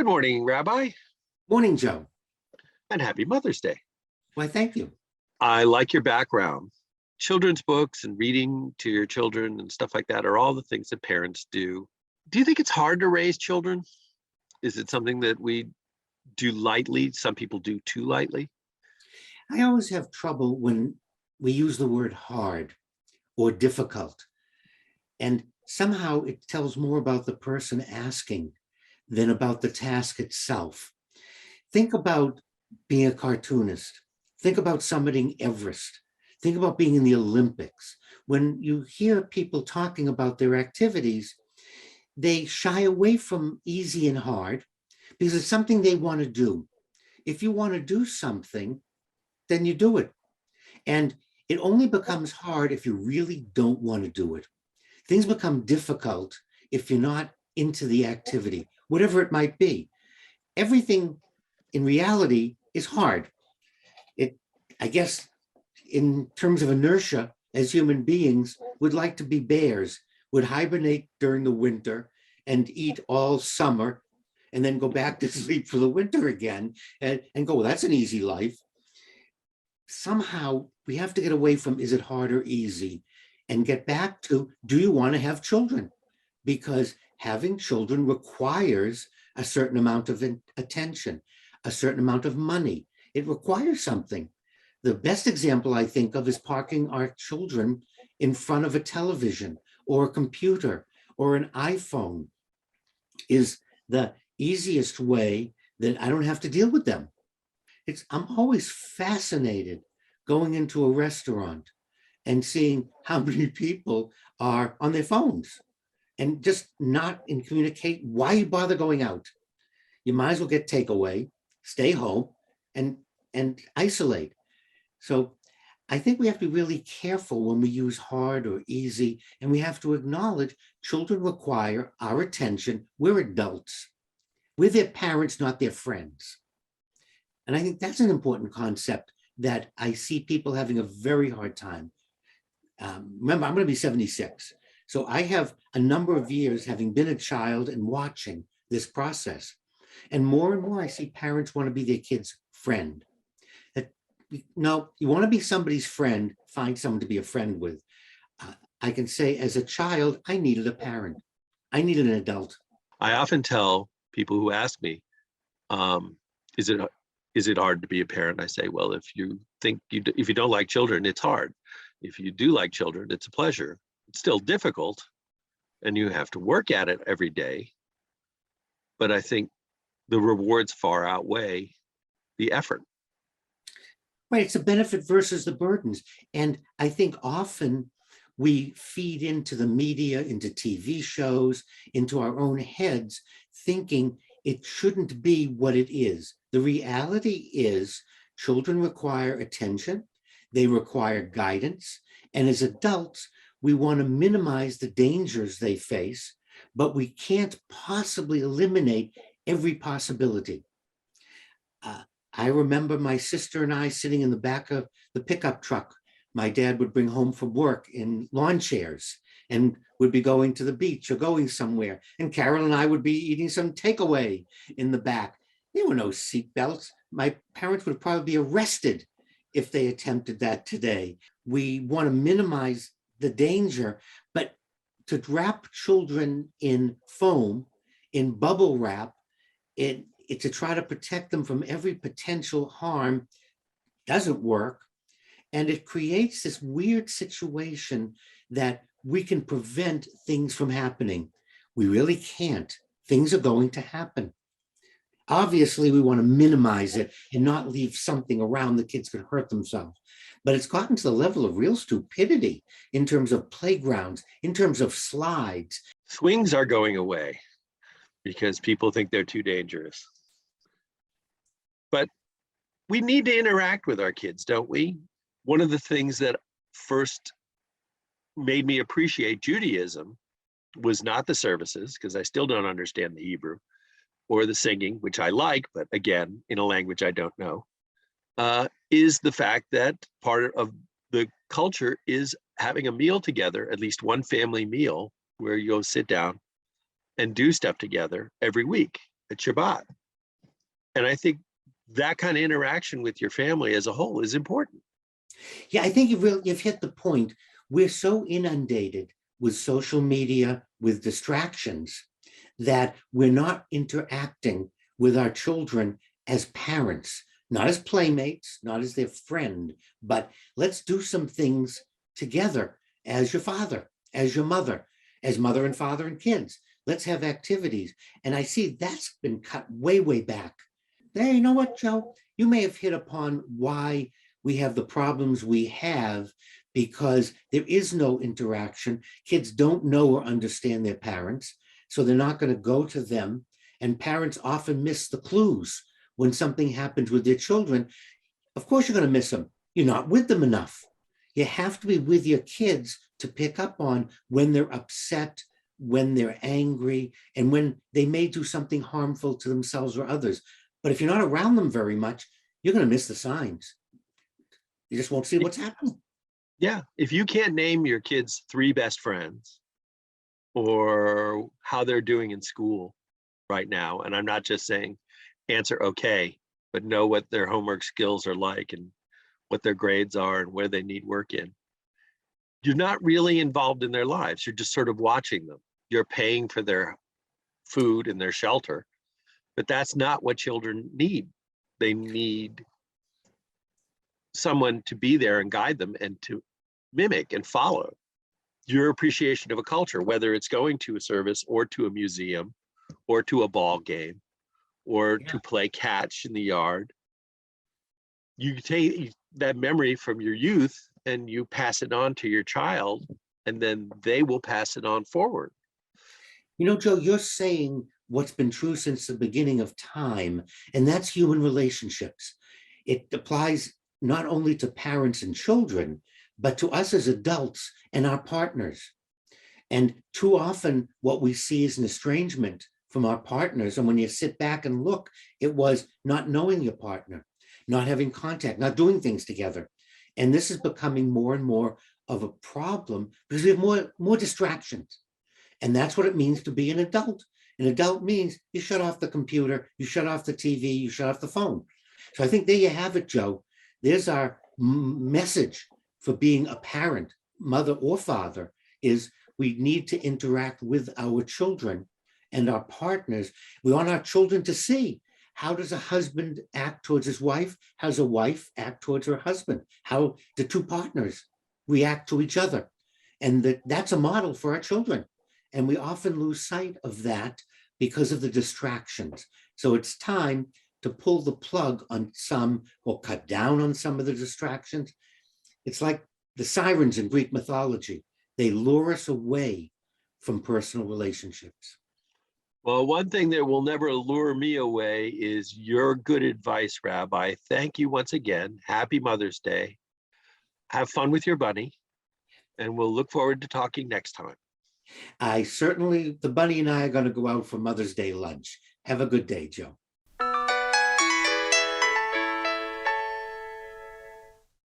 Good morning, Rabbi, Morning, Joe. and happy Mother's Day. Why, thank you. I like your background. Children's books and reading to your children and stuff like that are all the things that parents do. Do you think it's hard to raise children? Is it something that we do lightly? Some people do too lightly. I always have trouble when we use the word hard or difficult. And somehow it tells more about the person asking than about the task itself. Think about being a cartoonist. Think about summiting Everest. Think about being in the Olympics. When you hear people talking about their activities, they shy away from easy and hard because it's something they want to do. If you want to do something, then you do it. And it only becomes hard if you really don't want to do it. Things become difficult if you're not into the activity, whatever it might be. Everything in reality is hard. I guess, in terms of inertia, as human beings, would like to be bears, would hibernate during the winter and eat all summer, and then go back to sleep for the winter again and go, well, that's an easy life. Somehow we have to get away from is it hard or easy and get back to, do you want to have children? Because having children requires a certain amount of attention, a certain amount of money. It requires something. The best example I think of is parking our children in front of a television or a computer or an iPhone is the easiest way that I don't have to deal with them. I'm always fascinated going into a restaurant and seeing how many people are on their phones and just not in communicate. Why you bother going out? You might as well get takeaway, stay home, and isolate. So I think we have to be really careful when we use hard or easy, and we have to acknowledge children require our attention. We're adults. We're their parents, not their friends. And I think that's an important concept that I see people having a very hard time. Remember, I'm going to be 76. So I have a number of years having been a child and watching this process. And more I see parents want to be their kids' friend. No, you want to be somebody's friend, find someone to be a friend with. I can say as a child, I needed a parent. I needed an adult. I often tell people who ask me, is it hard to be a parent? I say, well, if you don't like children, it's hard. If you do like children, it's a pleasure. It's still difficult, and you have to work at it every day. But I think the rewards far outweigh the effort. Right, it's the benefit versus the burdens. And I think often we feed into the media, into TV shows, into our own heads, thinking it shouldn't be what it is. The reality is children require attention, they require guidance, and as adults, we want to minimize the dangers they face, but we can't possibly eliminate every possibility. I remember my sister and I sitting in the back of the pickup truck my dad would bring home from work in lawn chairs and would be going to the beach or going somewhere. And Carol and I would be eating some takeaway in the back. There were no seatbelts. My parents would probably be arrested if they attempted that today. We want to minimize the danger, but to wrap children in foam, in bubble wrap, to try to protect them from every potential harm doesn't work. And it creates this weird situation that we can prevent things from happening. We really can't. Things are going to happen. Obviously, we want to minimize it and not leave something around the kids could hurt themselves. But it's gotten to the level of real stupidity in terms of playgrounds, in terms of slides. Swings are going away because people think they're too dangerous. But we need to interact with our kids, don't we? One of the things that first made me appreciate Judaism was not the services, because I still don't understand the Hebrew, or the singing, which I like, but again, in a language I don't know, is the fact that part of the culture is having a meal together, at least one family meal, where you go sit down and do stuff together every week. at Shabbat. And I think that kind of interaction with your family as a whole is important. Yeah, I think you've hit the point. We're so inundated with social media, with distractions, that we're not interacting with our children as parents, not as playmates, not as their friend, but let's do some things together as your father, as your mother, as mother and father and kids. Let's have activities. And I see that's been cut way, way back. Hey, you know what, Joe? You may have hit upon why we have the problems we have, because there is no interaction. Kids don't know or understand their parents, so they're not going to go to them. And parents often miss the clues when something happens with their children. Of course, you're going to miss them. You're not with them enough. You have to be with your kids to pick up on when they're upset, when they're angry, and when they may do something harmful to themselves or others. But if you're not around them very much, you're going to miss the signs. You just won't see what's happening. Yeah. If you can't name your kids' 3 best friends or how they're doing in school right now, and I'm not just saying answer okay, but know what their homework skills are like and what their grades are and where they need work in, you're not really involved in their lives. You're just sort of watching them. You're paying for their food and their shelter, but that's not what children need. They need someone to be there and guide them and to mimic and follow your appreciation of a culture, whether it's going to a service or to a museum or to a ball game or to play catch in the yard. You take that memory from your youth and you pass it on to your child, and then they will pass it on forward. You know, Joe, you're saying what's been true since the beginning of time, and that's human relationships. It applies not only to parents and children, but to us as adults and our partners. And too often what we see is an estrangement from our partners. And when you sit back and look, it was not knowing your partner, not having contact, not doing things together. And this is becoming more and more of a problem because we have more distractions. And that's what it means to be an adult. An adult means you shut off the computer, you shut off the TV, you shut off the phone. So I think there you have it, Joe. There's our message for being a parent, mother or father, is we need to interact with our children and our partners. We want our children to see, how does a husband act towards his wife? How does a wife act towards her husband? How do 2 partners react to each other? And that's a model for our children. And we often lose sight of that because of the distractions. So it's time to pull the plug on some, or cut down on some of the distractions. It's like the sirens in Greek mythology. They lure us away from personal relationships. Well, one thing that will never lure me away is your good advice, Rabbi. Thank you once again. Happy Mother's Day. Have fun with your bunny, and we'll look forward to talking next time. The bunny and I are going to go out for Mother's Day lunch. Have a good day, Joe.